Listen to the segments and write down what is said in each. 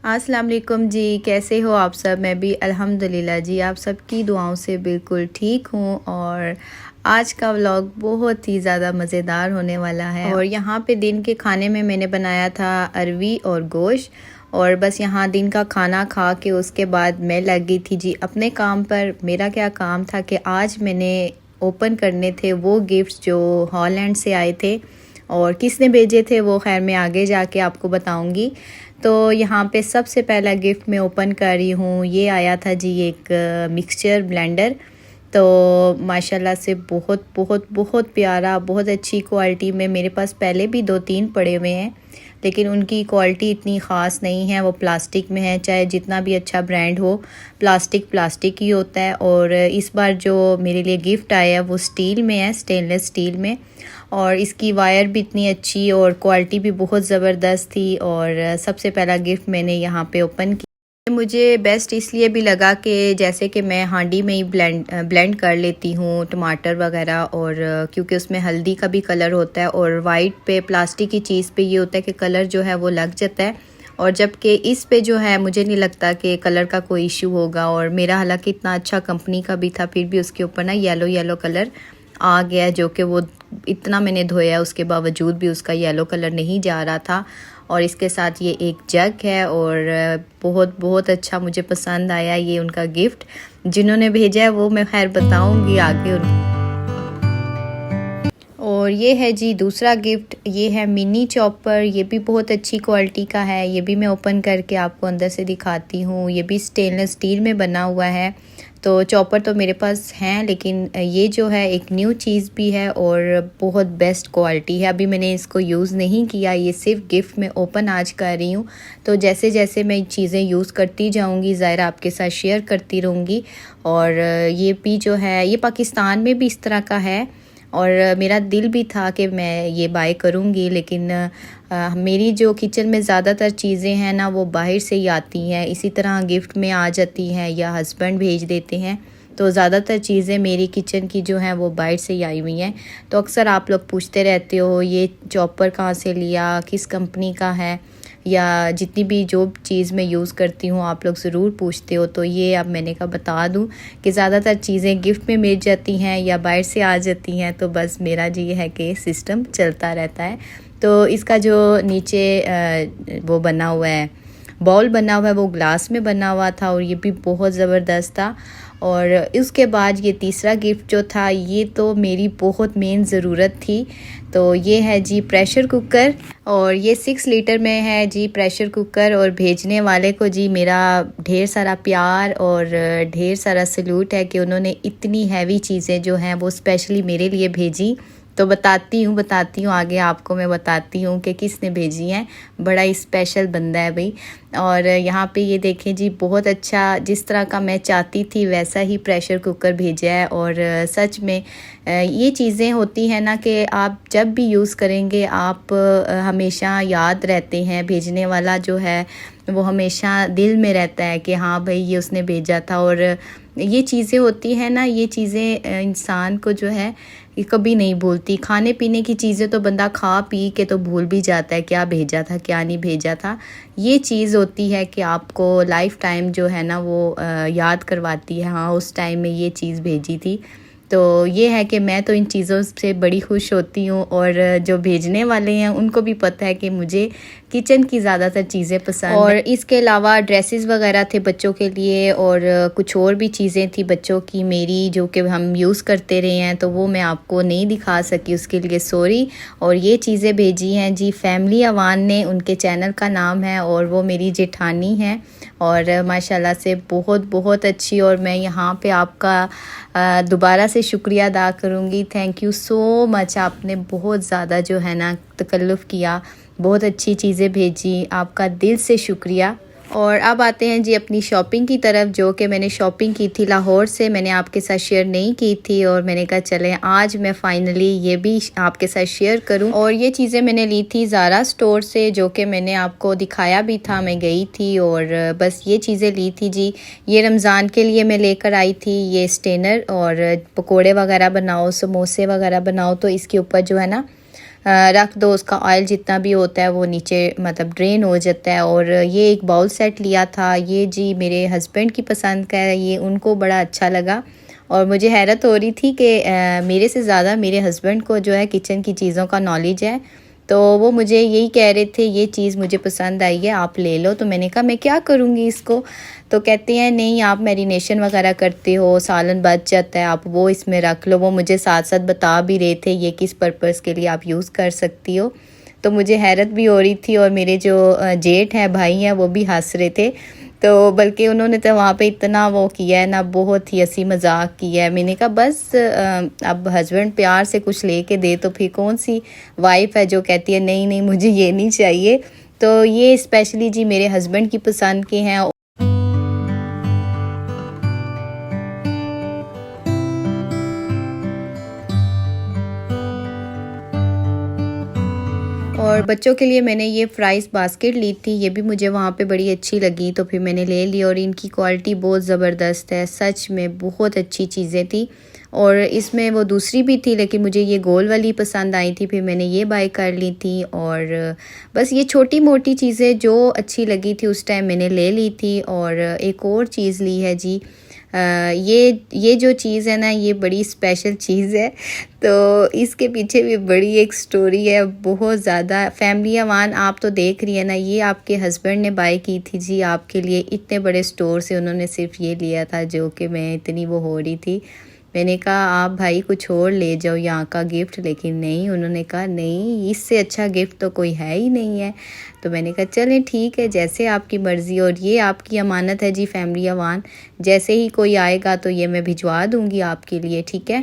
अस्सलाम वालेकुम जी, कैसे हो आप सब। मैं भी अल्हम्दुलिल्लाह जी आप सबकी दुआओं से बिल्कुल ठीक हूँ। और आज का व्लॉग बहुत ही ज़्यादा मज़ेदार होने वाला है। और यहाँ पे दिन के खाने में मैंने बनाया था अरवी और गोश्त। और बस यहाँ दिन का खाना खा के उसके बाद मैं लग गई थी जी अपने काम पर। मेरा क्या काम था कि आज मैंने ओपन करने थे वो गिफ्ट्स जो हॉलैंड से आए थे। और किसने भेजे थे वो खैर मैं आगे जाके आपको बताऊंगी। तो यहाँ पे सबसे पहला गिफ्ट मैं ओपन कर रही हूँ। ये आया था जी एक मिक्सचर ब्लेंडर। तो माशाल्लाह से बहुत बहुत बहुत प्यारा, बहुत अच्छी क्वालिटी में। मेरे पास पहले भी 2-3 पड़े हुए हैं लेकिन उनकी क्वालिटी इतनी ख़ास नहीं है। वो प्लास्टिक में है, चाहे जितना भी अच्छा ब्रांड हो प्लास्टिक ही होता है। और इस बार जो मेरे लिए गिफ्ट आया है वो स्टील में है, स्टेनलेस स्टील में। और इसकी वायर भी इतनी अच्छी और क्वालिटी भी बहुत ज़बरदस्त थी। और सबसे पहला गिफ्ट मैंने यहाँ पे ओपन किया। मुझे बेस्ट इसलिए भी लगा कि जैसे कि मैं हांडी में ही ब्लेंड कर लेती हूँ टमाटर वगैरह। और क्योंकि उसमें हल्दी का भी कलर होता है और वाइट पे प्लास्टिक की चीज़ पे ये होता है कि कलर जो है वो लग जाता है। और जबकि इस पे जो है मुझे नहीं लगता कि कलर का कोई इशू होगा। और मेरा हालांकि इतना अच्छा कंपनी का भी था फिर भी उसके ऊपर ना येलो येलो कलर आ गया, जो कि वो इतना मैंने धोया उसके बावजूद भी उसका येलो कलर नहीं जा रहा था। और इसके साथ ये एक जग है और बहुत बहुत अच्छा मुझे पसंद आया ये उनका गिफ्ट। जिन्होंने भेजा है वो मैं खैर बताऊंगी आगे उनको। और ये है जी दूसरा गिफ्ट, ये है मिनी चॉपर। ये भी बहुत अच्छी क्वालिटी का है। ये भी मैं ओपन करके आपको अंदर से दिखाती हूँ। ये भी स्टेनलेस स्टील में बना हुआ है। तो चॉपर तो मेरे पास हैं लेकिन ये जो है एक न्यू चीज़ भी है और बहुत बेस्ट क्वालिटी है। अभी मैंने इसको यूज़ नहीं किया, ये सिर्फ गिफ्ट में ओपन आज कर रही हूँ। तो जैसे जैसे मैं चीज़ें यूज़ करती जाऊँगी ज़ाहिर आपके साथ शेयर करती रहूँगी। और ये भी जो है ये पाकिस्तान में भी इस तरह का है। और मेरा दिल भी था कि मैं ये बाय करूँगी लेकिन मेरी जो किचन में ज़्यादातर चीज़ें हैं ना वो बाहर से ही आती हैं, इसी तरह गिफ्ट में आ जाती हैं या हस्बैंड भेज देते हैं। तो ज़्यादातर चीज़ें मेरी किचन की जो हैं वो बाहर से ही आई हुई हैं। तो अक्सर आप लोग पूछते रहते हो ये चॉपर कहाँ से लिया, किस कंपनी का है, या जितनी भी जो चीज़ मैं यूज़ करती हूँ आप लोग ज़रूर पूछते हो। तो ये अब मैंने कहा बता दूँ कि ज़्यादातर चीज़ें गिफ्ट में मिल जाती हैं या बाहर से आ जाती हैं। तो बस मेरा जी ये है कि सिस्टम चलता रहता है। तो इसका जो नीचे वो बना हुआ है, बाउल बना हुआ है, वो ग्लास में बना हुआ था और ये भी बहुत ज़बरदस्त था। और उसके बाद ये तीसरा गिफ्ट जो था ये तो मेरी बहुत मेन ज़रूरत थी। तो ये है जी प्रेशर कुकर। और ये 6 लीटर में है जी प्रेशर कुकर। और भेजने वाले को जी मेरा ढेर सारा प्यार और ढेर सारा सल्यूट है कि उन्होंने इतनी हैवी चीज़ें जो हैं वो स्पेशली मेरे लिए भेजी। तो बताती हूँ आगे आपको मैं बताती हूँ कि किसने भेजी हैं। बड़ा ही स्पेशल बंदा है भाई। और यहाँ पे ये देखें जी बहुत अच्छा, जिस तरह का मैं चाहती थी वैसा ही प्रेशर कुकर भेजा है। और सच में ये चीज़ें होती हैं ना कि आप जब भी यूज़ करेंगे आप हमेशा याद रहते हैं। भेजने वाला जो है वो हमेशा दिल में रहता है कि हाँ भाई ये उसने भेजा था। और ये चीज़ें होती हैं ना, ये चीज़ें इंसान को जो है ये कभी नहीं भूलती। खाने पीने की चीज़ें तो बंदा खा पी के तो भूल भी जाता है क्या भेजा था क्या नहीं भेजा था। ये चीज़ होती है कि आपको लाइफ टाइम जो है ना वो याद करवाती है, हाँ उस टाइम में ये चीज़ भेजी थी। तो ये है कि मैं तो इन चीज़ों से बड़ी खुश होती हूँ। और जो भेजने वाले हैं उनको भी पता है कि मुझे किचन की ज़्यादातर चीज़ें पसंद हैं। और इसके अलावा ड्रेसेस वगैरह थे बच्चों के लिए और कुछ और भी चीज़ें थी बच्चों की मेरी जो कि हम यूज़ करते रहे हैं, तो वो मैं आपको नहीं दिखा सकी, उसके लिए सॉरी। और ये चीज़ें भेजी हैं जी फैमिली अवान ने, उनके चैनल का नाम है और वो मेरी जेठानी है। और माशाल्लाह से बहुत बहुत अच्छी। और मैं यहाँ पे आपका दोबारा से शुक्रिया अदा करूँगी। थैंक यू सो मच, आपने बहुत ज़्यादा जो है ना तकल्लुफ़ किया, बहुत अच्छी चीज़ें भेजी, आपका दिल से शुक्रिया। और अब आते हैं जी अपनी शॉपिंग की तरफ, जो कि मैंने शॉपिंग की थी लाहौर से, मैंने आपके साथ शेयर नहीं की थी। और मैंने कहा चलें आज मैं फाइनली ये भी आपके साथ शेयर करूं। और ये चीज़ें मैंने ली थी ज़ारा स्टोर से, जो कि मैंने आपको दिखाया भी था, मैं गई थी और बस ये चीज़ें ली थी जी। ये रमज़ान के लिए मैं लेकर आई थी ये स्टेनर। और पकोड़े वगैरह बनाओ, समोसे वगैरह बनाओ तो इसके ऊपर जो है ना रख दो, उसका ऑयल जितना भी होता है वो नीचे मतलब ड्रेन हो जाता है। और ये एक बाउल सेट लिया था, ये जी मेरे हस्बैंड की पसंद का है, ये उनको बड़ा अच्छा लगा। और मुझे हैरत हो रही थी कि मेरे से ज़्यादा मेरे हस्बैंड को जो है किचन की चीज़ों का नॉलेज है, तो वो मुझे यही कह रहे थे ये चीज़ मुझे पसंद आई है, आप ले लो। तो मैंने कहा मैं क्या करूँगी इसको? तो कहते हैं नहीं, आप मैरिनेशन वगैरह करते हो, सालन बच जाता है, आप वो इसमें रख लो। वो मुझे साथ साथ बता भी रहे थे ये किस पर्पज़ के लिए आप यूज़ कर सकती हो। तो मुझे हैरत भी हो रही थी और मेरे जो जेठ हैं, भाई हैं, वो भी हंस रहे थे। तो बल्कि उन्होंने तो वहाँ पे इतना वो किया है ना, बहुत ही हंसी मजाक किया है। मैंने कहा बस अब हस्बैंड प्यार से कुछ लेके दे तो फिर कौन सी वाइफ है जो कहती है नहीं नहीं मुझे ये नहीं चाहिए। तो ये स्पेशली जी मेरे हस्बैंड की पसंद के हैं। और बच्चों के लिए मैंने ये फ्राइज़ बास्केट ली थी, ये भी मुझे वहाँ पे बड़ी अच्छी लगी तो फिर मैंने ले ली। और इनकी क्वालिटी बहुत ज़बरदस्त है, सच में बहुत अच्छी चीज़ें थी। और इसमें वो दूसरी भी थी लेकिन मुझे ये गोल वाली पसंद आई थी, फिर मैंने ये बाय कर ली थी। और बस ये छोटी मोटी चीज़ें जो अच्छी लगी थी उस टाइम मैंने ले ली थी। और एक और चीज़ ली है जी, ये जो चीज़ है ना, ये बड़ी स्पेशल चीज़ है। तो इसके पीछे भी बड़ी एक स्टोरी है, बहुत ज़्यादा। फैमिली अवान आप तो देख रही है ना, ये आपके हस्बैंड ने बाय की थी जी आपके लिए, इतने बड़े स्टोर से उन्होंने सिर्फ ये लिया था, जो कि मैं इतनी वो हो रही थी। मैंने कहा आप भाई कुछ और ले जाओ यहाँ का गिफ्ट, लेकिन नहीं, उन्होंने कहा नहीं इससे अच्छा गिफ्ट तो कोई है ही नहीं है। तो मैंने कहा चलें ठीक है, जैसे आपकी मर्ज़ी। और ये आपकी अमानत है जी फैमिली अवान, जैसे ही कोई आएगा तो ये मैं भिजवा दूँगी आपके लिए, ठीक है।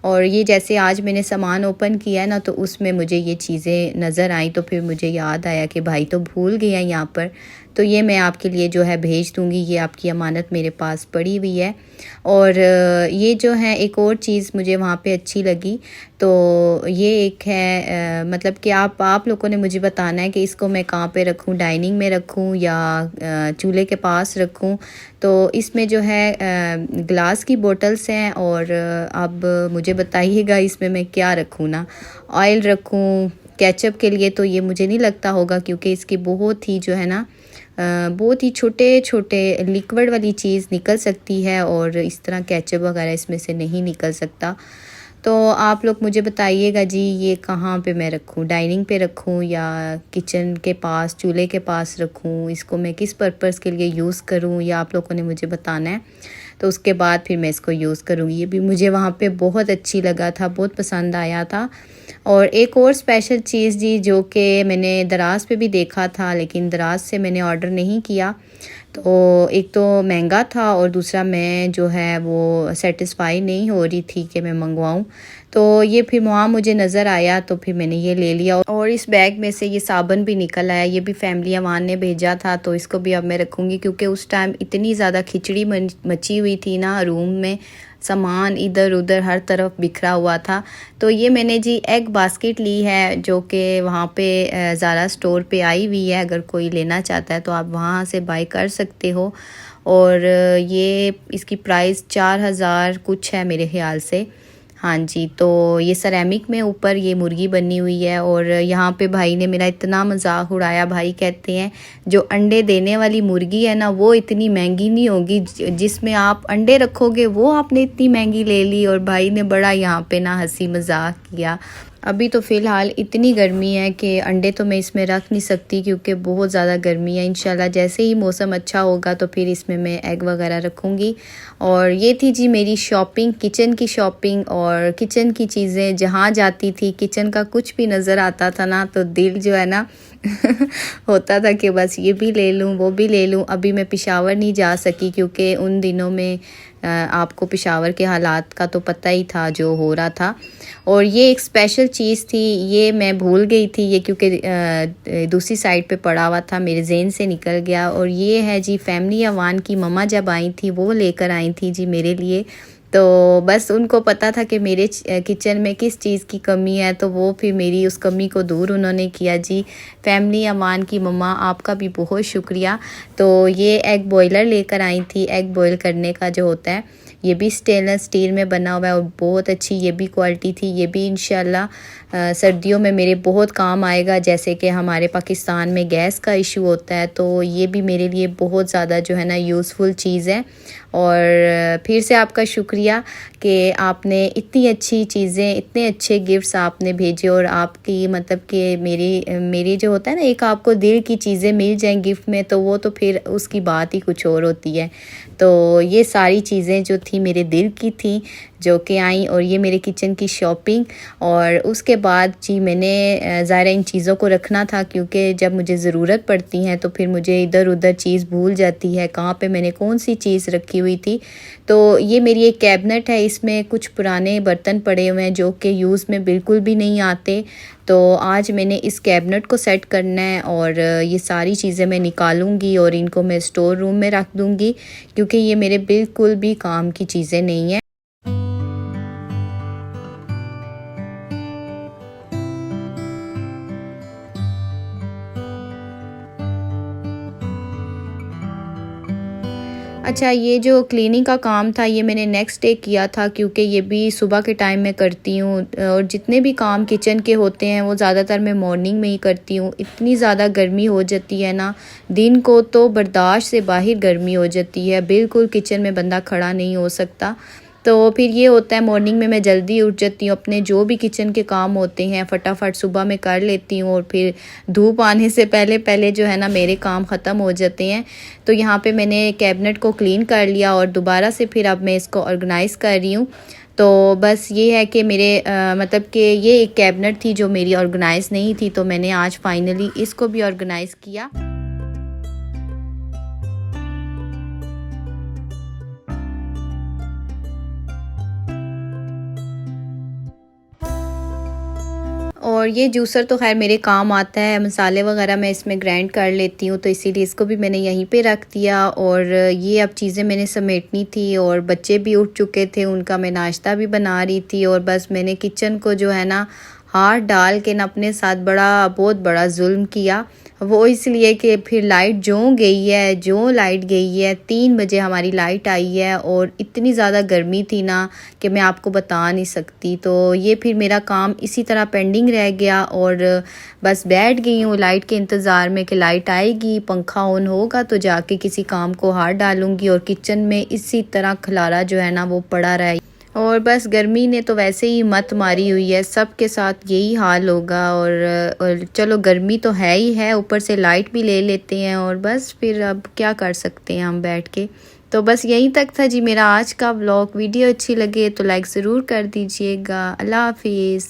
और ये जैसे आज मैंने सामान ओपन किया है ना, तो उसमें मुझे ये चीज़ें नज़र आई, तो फिर मुझे याद आया कि भाई तो भूल गए हैं यहाँ पर, तो ये मैं आपके लिए जो है भेज दूँगी, ये आपकी अमानत मेरे पास पड़ी हुई है। और ये जो है एक और चीज़ मुझे वहाँ पे अच्छी लगी, तो ये एक है मतलब कि आप लोगों ने मुझे बताना है कि इसको मैं कहाँ पे रखूँ, डाइनिंग में रखूँ या चूल्हे के पास रखूँ। तो इसमें जो है ग्लास की बोतल्स हैं। और अब मुझे बताइएगा इसमें मैं क्या रखूँ ना, ऑयल रखूँ केचप के लिए, तो ये मुझे नहीं लगता होगा क्योंकि इसकी बहुत ही जो है ना बहुत ही छोटे छोटे लिक्विड वाली चीज़ निकल सकती है और इस तरह केचप वगैरह इसमें से नहीं निकल सकता। तो आप लोग मुझे बताइएगा जी ये कहाँ पे मैं रखूँ, डाइनिंग पे रखूँ या किचन के पास चूल्हे के पास रखूँ, इसको मैं किस पर्पज़ के लिए यूज़ करूँ, या आप लोगों ने मुझे बताना है। तो उसके बाद फिर मैं इसको यूज़ करूँगी। ये भी मुझे वहाँ पे बहुत अच्छी लगा था, बहुत पसंद आया था। और एक और स्पेशल चीज़ जी जो कि मैंने दराज पे भी देखा था लेकिन दराज से मैंने ऑर्डर नहीं किया, तो एक तो महंगा था और दूसरा मैं जो है वो सेटिस्फाई नहीं हो रही थी कि मैं मंगवाऊं। तो ये फिर वहाँ मुझे नज़र आया तो फिर मैंने ये ले लिया। और इस बैग में से ये साबुन भी निकल आया, ये भी फैमिली अमान ने भेजा था, तो इसको भी अब मैं रखूँगी क्योंकि उस टाइम इतनी ज़्यादा खिचड़ी मची हुई थी ना रूम में, सामान इधर उधर हर तरफ बिखरा हुआ था। तो ये मैंने जी एग बास्केट ली है जो कि वहाँ पे ज़ारा स्टोर पे आई हुई है, अगर कोई लेना चाहता है तो आप वहाँ से बाय कर सकते हो। और ये इसकी प्राइस 4000 कुछ है मेरे ख्याल से, हाँ जी। तो ये सेरेमिक में ऊपर ये मुर्गी बनी हुई है। और यहाँ पे भाई ने मेरा इतना मजाक उड़ाया, भाई कहते हैं जो अंडे देने वाली मुर्गी है ना वो इतनी महंगी नहीं होगी, जिसमें आप अंडे रखोगे वो आपने इतनी महंगी ले ली। और भाई ने बड़ा यहाँ पे ना हंसी मजाक किया। अभी तो फ़िलहाल इतनी गर्मी है कि अंडे तो मैं इसमें रख नहीं सकती क्योंकि बहुत ज़्यादा गर्मी है। इंशाल्लाह जैसे ही मौसम अच्छा होगा तो फिर इसमें मैं एग वगैरह रखूँगी। और ये थी जी मेरी शॉपिंग, किचन की शॉपिंग। और किचन की चीज़ें जहाँ जाती थी, किचन का कुछ भी नज़र आता था ना तो दिल जो है ना होता था कि बस ये भी ले लूँ वो भी ले लूँ। अभी मैं पेशावर नहीं जा सकी क्योंकि उन दिनों में आपको पेशावर के हालात का तो पता ही था जो हो रहा था। और ये एक स्पेशल चीज़ थी, ये मैं भूल गई थी, ये क्योंकि दूसरी साइड पे पड़ा हुआ था, मेरे जहन से निकल गया। और ये है जी फैमिली अवान की मम्मा जब आई थी वो लेकर आई थी जी मेरे लिए। तो बस उनको पता था कि मेरे किचन में किस चीज़ की कमी है, तो वो फिर मेरी उस कमी को दूर उन्होंने किया जी। फैमिली अमान की मम्मा आपका भी बहुत शुक्रिया। तो ये एग बॉयलर लेकर आई थी, एग बॉयल करने का जो होता है ये भी स्टेनलेस स्टील में बना हुआ है और बहुत अच्छी ये भी क्वालिटी थी। ये भी इंशाल्लाह सर्दियों में मेरे बहुत काम आएगा, जैसे कि हमारे पाकिस्तान में गैस का इशू होता है, तो ये भी मेरे लिए बहुत ज़्यादा जो है ना यूज़फुल चीज़ है। और फिर से आपका शुक्रिया कि आपने इतनी अच्छी चीज़ें, इतने अच्छे गिफ्ट्स आपने भेजे, और आपकी मतलब कि मेरी जो होता है ना, एक आपको दिल की चीज़ें मिल जाएं गिफ्ट में, तो वो तो फिर उसकी बात ही कुछ और होती है। तो ये सारी चीज़ें जो थी मेरे दिल की थी जो कि आई, और ये मेरे किचन की शॉपिंग। और उसके बाद जी मैंने ज़ाहिर इन चीज़ों को रखना था, क्योंकि जब मुझे ज़रूरत पड़ती है तो फिर मुझे इधर उधर चीज़ भूल जाती है कहाँ पे मैंने कौन सी चीज़ रखी हुई थी। तो ये मेरी एक कैबिनेट है, इसमें कुछ पुराने बर्तन पड़े हुए हैं जो कि यूज़ में बिल्कुल भी नहीं आते। तो आज मैंने इस कैबिनेट को सेट करना है, और ये सारी चीज़ें मैं निकालूंगी और इनको मैं स्टोर रूम में रख दूंगी, क्योंकि ये मेरे बिल्कुल भी काम की चीज़ें नहीं हैं। अच्छा, ये जो क्लीनिंग का काम था ये मैंने नेक्स्ट डे किया था, क्योंकि ये भी सुबह के टाइम में करती हूँ, और जितने भी काम किचन के होते हैं वो ज़्यादातर मैं मॉर्निंग में ही करती हूँ। इतनी ज़्यादा गर्मी हो जाती है ना, दिन को तो बर्दाश्त से बाहर गर्मी हो जाती है, बिल्कुल किचन में बंदा खड़ा नहीं हो सकता। तो फिर ये होता है मॉर्निंग में मैं जल्दी उठ जाती हूँ, अपने जो भी किचन के काम होते हैं फटाफट सुबह में कर लेती हूँ, और फिर धूप आने से पहले पहले जो है ना मेरे काम ख़त्म हो जाते हैं। तो यहाँ पे मैंने कैबिनेट को क्लीन कर लिया, और दोबारा से फिर अब मैं इसको ऑर्गेनाइज़ कर रही हूँ। तो बस ये है कि मेरे मतलब कि ये एक कैबिनेट थी जो मेरी ऑर्गेनाइज़ नहीं थी, तो मैंने आज फाइनली इसको भी ऑर्गेनाइज़ किया। और ये जूसर तो ख़ैर मेरे काम आता है, मसाले वगैरह मैं इसमें ग्राइंड कर लेती हूँ, तो इसीलिए इसको भी मैंने यहीं पे रख दिया। और ये अब चीज़ें मैंने समेटनी थी, और बच्चे भी उठ चुके थे, उनका मैं नाश्ता भी बना रही थी, और बस मैंने किचन को जो है ना हाथ डाल के ना अपने साथ बहुत बड़ा जुल्म किया। वो इसलिए कि फिर लाइट जो लाइट गई है 3 बजे हमारी लाइट आई है, और इतनी ज़्यादा गर्मी थी ना कि मैं आपको बता नहीं सकती। तो ये फिर मेरा काम इसी तरह पेंडिंग रह गया, और बस बैठ गई हूँ लाइट के इंतज़ार में कि लाइट आएगी, पंखा ऑन होगा तो जाके किसी काम को हाथ डालूँगी, और किचन में इसी तरह खलारा जो है ना वो पड़ा रहा। और बस गर्मी ने तो वैसे ही मत मारी हुई है, सबके साथ यही हाल होगा। और चलो गर्मी तो है ही है, ऊपर से लाइट भी ले लेते हैं, और बस फिर अब क्या कर सकते हैं हम बैठ के। तो बस यहीं तक था जी मेरा आज का व्लॉग। वीडियो अच्छी लगे तो लाइक ज़रूर कर दीजिएगा। अल्लाह हाफिज़।